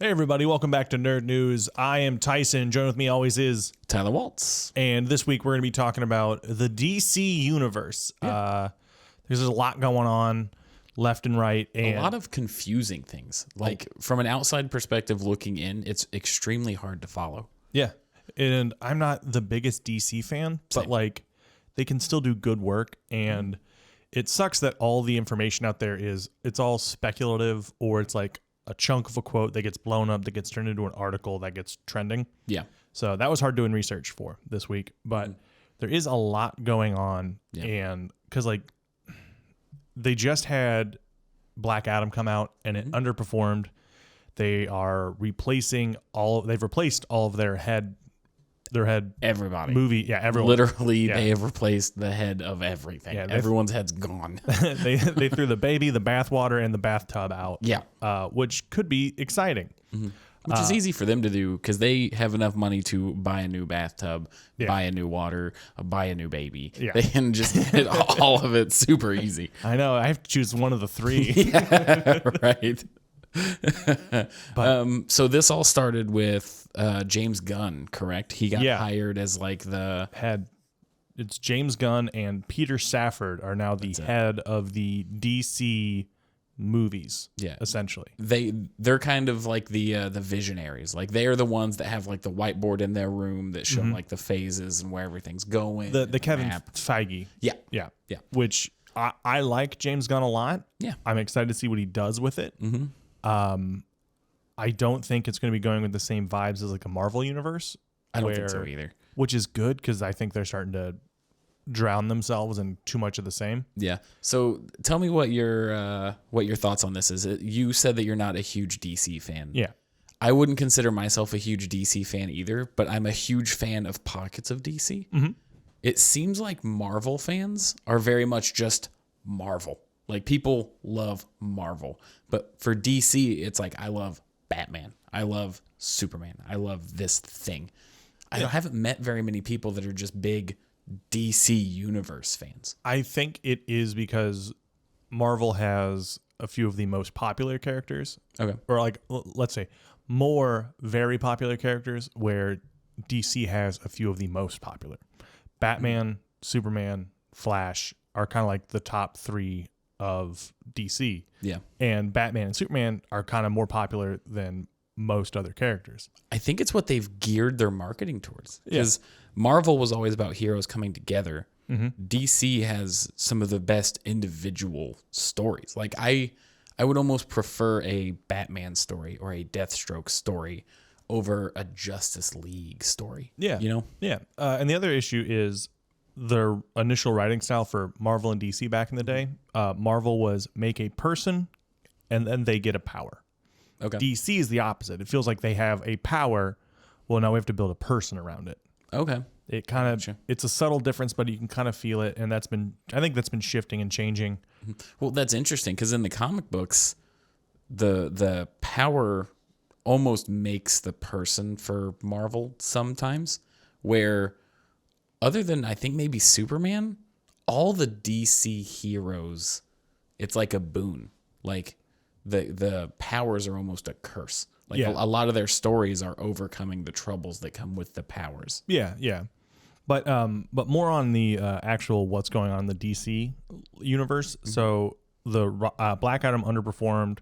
Hey everybody, welcome back to Nerd News. I am Tyson. Join with me always is Tyler Waltz. And this week we're going to be talking about the DC universe. There's a lot going on left and right, and A lot of confusing things. Like from an outside perspective looking in, it's extremely hard to follow. yeah. And I'm not the biggest DC fan, but like they can still do good work, and it sucks that all the information out there it's all speculative, or it's like a chunk of a quote that gets blown up, that gets turned into an article that gets trending. Yeah. So that was hard doing research for this week, but there is a lot going on. Yeah. And because like they just had Black Adam come out and it underperformed. They are replacing they've replaced all of their head Everybody. movie. Yeah. Everyone. Literally, they have replaced the head of everything. Yeah, Everyone's head's gone. they threw the baby, the bathwater, and the bathtub out. Yeah. Which could be exciting. Which is easy for them to do because they have enough money to buy a new bathtub, buy a new water, buy a new baby. Yeah. They can just get all of it super easy. I know. I have to choose one of the three. Yeah, right. So this all started with James Gunn, correct? He got hired as like the It's James Gunn and Peter Safran are now the head of the DC movies. Yeah. Essentially. They're kind of like the visionaries. Like they are the ones that have like the whiteboard in their room that show like the phases and where everything's going. The Kevin Feige. Yeah. Yeah. Yeah. Which I like James Gunn a lot. Yeah. I'm excited to see what he does with it. I don't think it's going to be going with the same vibes as like a Marvel universe. I don't think so either. Which is good because I think they're starting to drown themselves in too much of the same. Yeah. So tell me what your thoughts on this is. You said that you're not a huge DC fan. Yeah. I wouldn't consider myself a huge DC fan either, but I'm a huge fan of pockets of DC. It seems like Marvel fans are very much just Marvel. Like people love Marvel, but for DC, it's like I love Batman. I love Superman. I love this thing. I haven't met very many people that are just big DC universe fans. I think it is because Marvel has a few of the most popular characters. Okay. Or like, let's say more very popular characters, where DC has a few of the most popular. Batman, Superman, Flash are kind of like the top three of DC. Yeah. And Batman and Superman are kind of more popular than most other characters. I think it's what they've geared their marketing towards. Because Marvel was always about heroes coming together. DC has some of the best individual stories. Like I would almost prefer a Batman story or a Deathstroke story over a Justice League story. Yeah. You know? Yeah. And the other issue is their initial writing style for Marvel and DC back in the day. Marvel was make a person and then they get a power. Okay. DC is the opposite. It feels like they have a power. Well, now we have to build a person around it. Okay. It kind of, it's a subtle difference, but you can kind of feel it. And I think that's been shifting and changing. Well, that's interesting because in the comic books, the power almost makes the person for Marvel sometimes, where other than I think maybe Superman, all the DC heroes, it's like a boon. Like the powers are almost a curse. Like a lot of their stories are overcoming the troubles that come with the powers. Yeah, yeah. But more on the actual what's going on in the DC universe. So the Black Adam underperformed.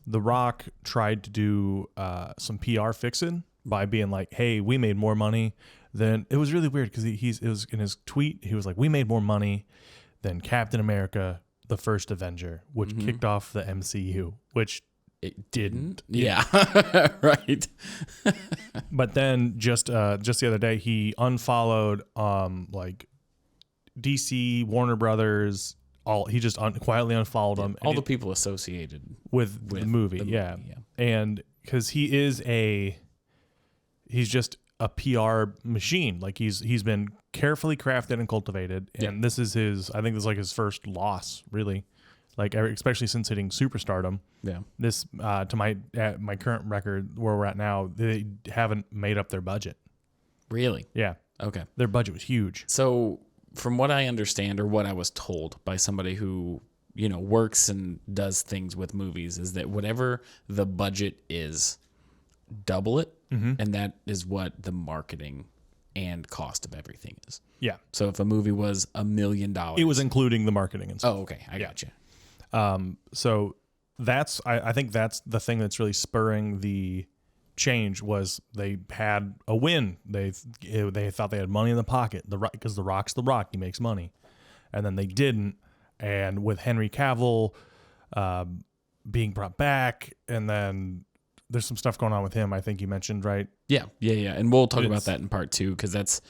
The Rock tried to do some PR fixing by being like, "Hey, we made more money than." It was really weird because it was in his tweet. He was like, "We made more money than Captain America, the First Avenger," which kicked off the MCU, which it didn't. Yeah, right. But then just the other day, he unfollowed like DC, Warner Brothers. He just quietly unfollowed them. All the people associated with the movie. Yeah. And because he's just a PR machine. Like he's been carefully crafted and cultivated. And this is I think this is like his first loss, really. Like especially since hitting superstardom. Yeah. This to my current record where we're at now, they haven't made up their budget. Really? Yeah. Okay. Their budget was huge. So from what I understand, or what I was told by somebody who, works and does things with movies, is that whatever the budget is, double it, and that is what the marketing and cost of everything is. Yeah. So if a movie was $1 million, It was including the marketing and stuff. oh, okay, I got you. So that's I think that's the thing that's really spurring the change was they had a win. They thought they had money in the pocket. Because the Rock's the Rock, he makes money, and then they didn't. And with Henry Cavill being brought back, and then there's some stuff going on with him. I think you mentioned, right? Yeah, and we'll talk about that in part 2 because that's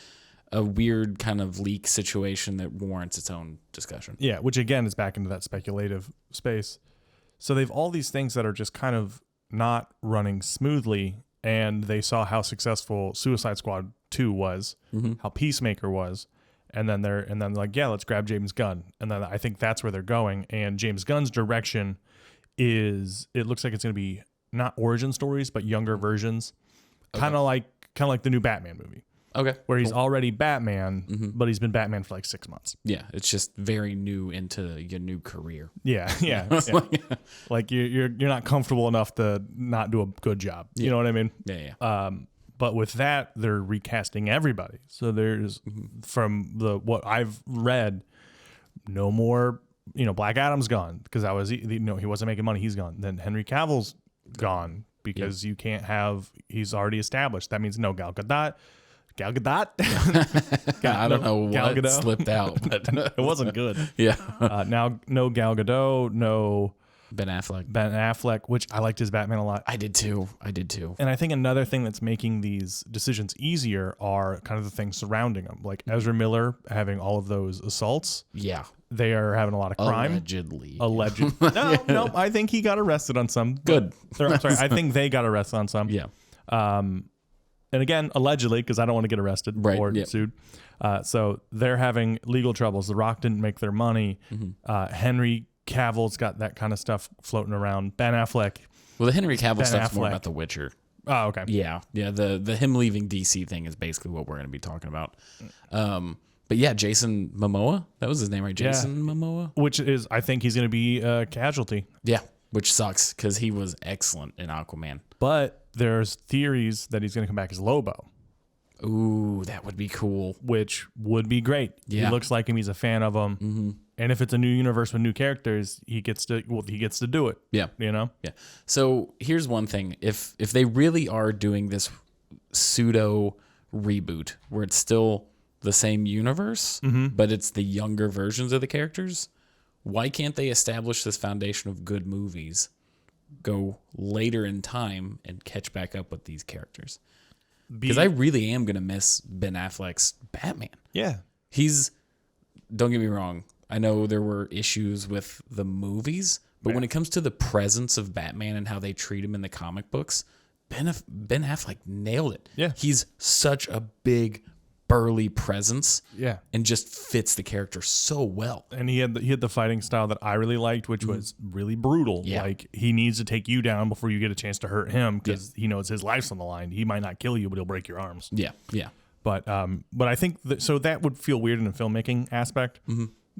a weird kind of leak situation that warrants its own discussion. Yeah, which again is back into that speculative space. So they've all these things that are just kind of not running smoothly, and they saw how successful Suicide Squad 2 was, how Peacemaker was, and then they're like, yeah, let's grab James Gunn. And then I think that's where they're going. And James Gunn's direction is, it looks like it's going to be not origin stories, but younger versions, kind of like the new Batman movie. Okay. Where he's already Batman, but he's been Batman for like 6 months. Yeah, it's just very new into your new career. Yeah. Like you're not comfortable enough to not do a good job. You know what I mean? Yeah. But with that, they're recasting everybody. So there's from what I've read, no more. Black Adam's gone because he wasn't making money. He's gone. Then Henry Cavill's gone because you can't have. He's already established. That means no Gal Gadot. I don't know what slipped out, but it wasn't good. Yeah. Now no Gal Gadot, no Ben Affleck, which I liked his Batman a lot. I did too. And I think another thing that's making these decisions easier are kind of the things surrounding them, like Ezra Miller having all of those assaults. Yeah. They are having a lot of crime. Allegedly. No, I think he got arrested on some. Good. I'm sorry. I think they got arrested on some. Yeah. And again, allegedly, because I don't want to get arrested or sued. So they're having legal troubles. The Rock didn't make their money. Henry Cavill's got that kind of stuff floating around. Ben Affleck. Well, the Henry Cavill stuff's more about The Witcher. Oh, okay. Yeah. The him leaving DC thing is basically what we're going to be talking about. But yeah, Jason Momoa. That was his name, right? Jason Momoa? Which is, I think he's going to be a casualty. Yeah, which sucks because he was excellent in Aquaman. But there's theories that he's going to come back as Lobo. Ooh, that would be cool. Which would be great. Yeah. He looks like him. He's a fan of him. And if it's a new universe with new characters, he gets to do it. Yeah. Yeah. So here's one thing. If they really are doing this pseudo reboot where it's still the same universe, but it's the younger versions of the characters, why can't they establish this foundation of good movies, go later in time and catch back up with these characters? Because I really am going to miss Ben Affleck's Batman. Yeah. Don't get me wrong, I know there were issues with the movies, but when it comes to the presence of Batman and how they treat him in the comic books, Ben Affleck nailed it. Yeah. He's such a big, burly presence. Yeah. And just fits the character so well. And he had the fighting style that I really liked, which was really brutal. Yeah. Like he needs to take you down before you get a chance to hurt him because he knows his life's on the line. He might not kill you, but he'll break your arms. Yeah. But I think so that would feel weird in the filmmaking aspect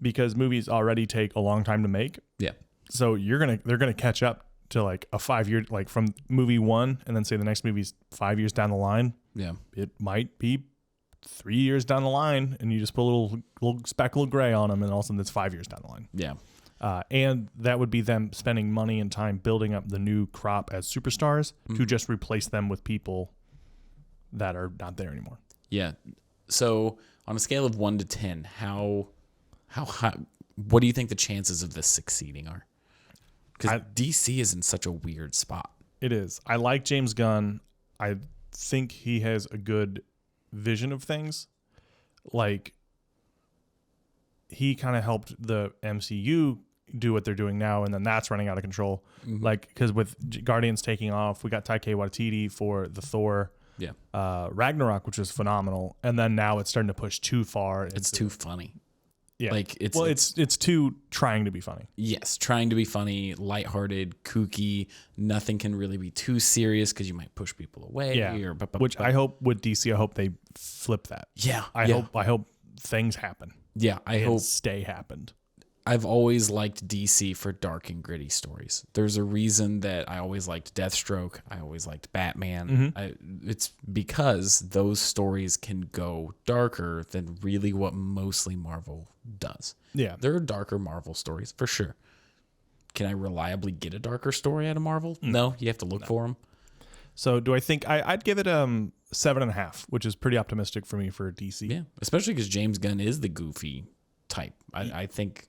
because movies already take a long time to make. Yeah. So they're gonna catch up to like a 5-year, like from movie one, and then say the next movie's 5 years down the line. Yeah. It might be 3 years down the line, and you just put a little speckle of gray on them, and all of a sudden it's 5 years down the line. Yeah. And that would be them spending money and time building up the new crop as superstars to just replace them with people that are not there anymore. Yeah. So on a scale of 1 to 10, how high, what do you think the chances of this succeeding are? Because DC is in such a weird spot. It is. I like James Gunn. I think he has a good vision of things. Like, he kind of helped the MCU do what they're doing now, and then that's running out of control. Like, because with Guardians taking off, we got Taika Waititi for the Thor. Yeah. Ragnarok, which was phenomenal, and then now it's starting to push too far. It's too funny. Yeah. Like it's too trying to be funny. Yes, trying to be funny, lighthearted, kooky. Nothing can really be too serious because you might push people away. Yeah. Which I hope with DC, I hope they flip that. Yeah. I hope things happen. Yeah, I and hope stay happened. I've always liked DC for dark and gritty stories. There's a reason that I always liked Deathstroke. I always liked Batman. It's because those stories can go darker than really what mostly Marvel does. Yeah. There are darker Marvel stories for sure. Can I reliably get a darker story out of Marvel? No, you have to look for them. So do I think I'd give it 7.5, which is pretty optimistic for me for DC. Yeah, especially because James Gunn is the goofy type. I think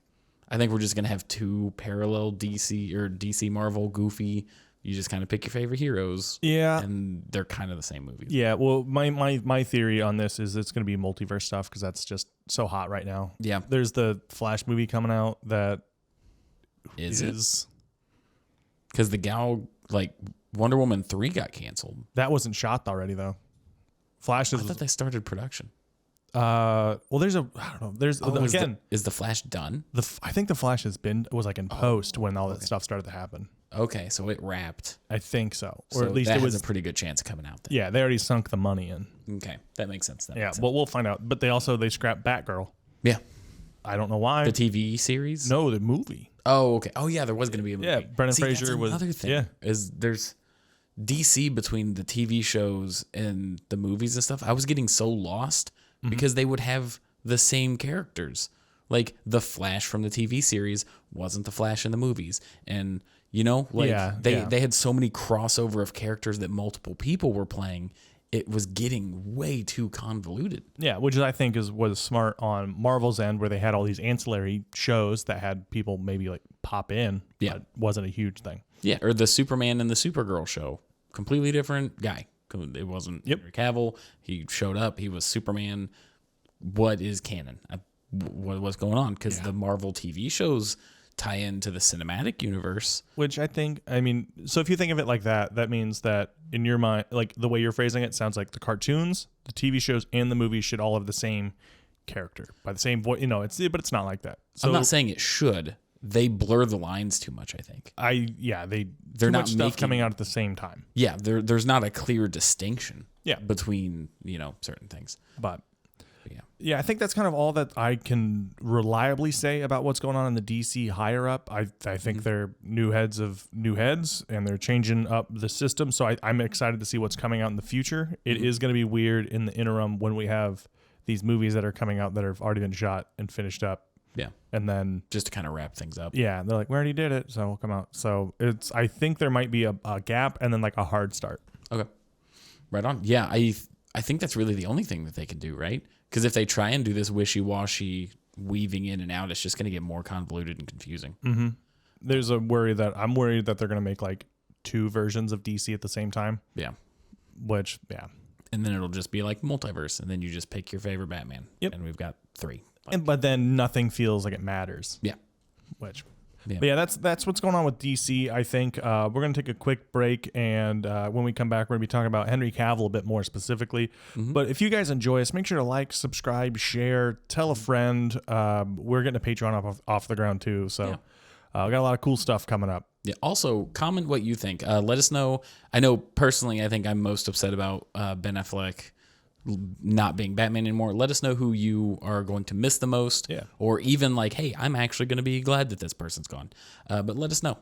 we're just gonna have two parallel DC Marvel goofy. You just kind of pick your favorite heroes. Yeah. And they're kind of the same movies. Yeah, well, my theory on this is it's going to be multiverse stuff because that's just so hot right now. Yeah. There's the Flash movie coming out that is because the gal like Wonder Woman 3 got canceled. That wasn't shot already though. Flash I is thought they started production. well, there's I don't know. There's again is the Flash done? I think the Flash was like in post when all that stuff started to happen. Okay, so it wrapped. I think so, or So at least that it was has a pretty good chance of coming out then. Yeah, they already sunk the money in. Okay, that makes sense. Yeah, well, we'll find out. But they scrapped Batgirl. Yeah, I don't know why. the TV series. No, the movie. Oh, okay. Oh, yeah, there was going to be a movie. Yeah, Brendan Fraser that's was. another thing. Yeah, Is there's DC between the TV shows and the movies and stuff. I was getting so lost because they would have the same characters. Like the Flash from the TV series wasn't the Flash in the movies, and they had so many crossover of characters that multiple people were playing. It was getting way too convoluted. yeah, which I think was smart on Marvel's end, where they had all these ancillary shows that had people maybe like pop in. Yeah. But wasn't a huge thing. Yeah, or the Superman and the Supergirl show. Completely different guy. It wasn't Henry Cavill. He showed up. He was Superman. What is canon? What's going on? Because the Marvel TV shows tie into the cinematic universe. Which so if you think of it like that, that means that in your mind, like the way you're phrasing it sounds like the cartoons, the TV shows, and the movies should all have the same character by the same voice. But it's not like that. So I'm not saying it should. They blur the lines too much, I think. They're not much stuff coming out at the same time. Yeah, there's not a clear distinction Yeah. between, certain things. But yeah. yeah, I think that's kind of all that I can reliably say about what's going on in the DC higher up. I think they're new heads, and they're changing up the system. So I'm excited to see what's coming out in the future. It is going to be weird in the interim when we have these movies that are coming out that have already been shot and finished up. Yeah. And then Just to kind of wrap things up. yeah, they're like, we already did it, so we'll come out. So I think there might be a gap and then like a hard start. Okay. Right on. Yeah, I think that's really the only thing that they can do, right? Because if they try and do this wishy-washy weaving in and out, it's just going to get more convoluted and confusing. Mm-hmm. There's I'm worried that they're going to make like two versions of DC at the same time. Yeah. Which, yeah. And then it'll just be like multiverse, and then you just pick your favorite Batman. Yep. And we've got 3. But then nothing feels like it matters. Yeah. Which, Yeah. but yeah, that's what's going on with DC. I think we're going to take a quick break, and when we come back, we're going to be talking about Henry Cavill a bit more specifically. But if you guys enjoy us, make sure to like, subscribe, share, tell a friend. We're getting a Patreon off the ground too, so we got a lot of cool stuff coming up. Yeah. Also, comment what you think. Let us know. I know personally, I think I'm most upset about Ben Affleck not being Batman anymore. Let us know who you are going to miss the most. Yeah. Or even like, hey, I'm actually going to be glad that this person's gone. But let us know.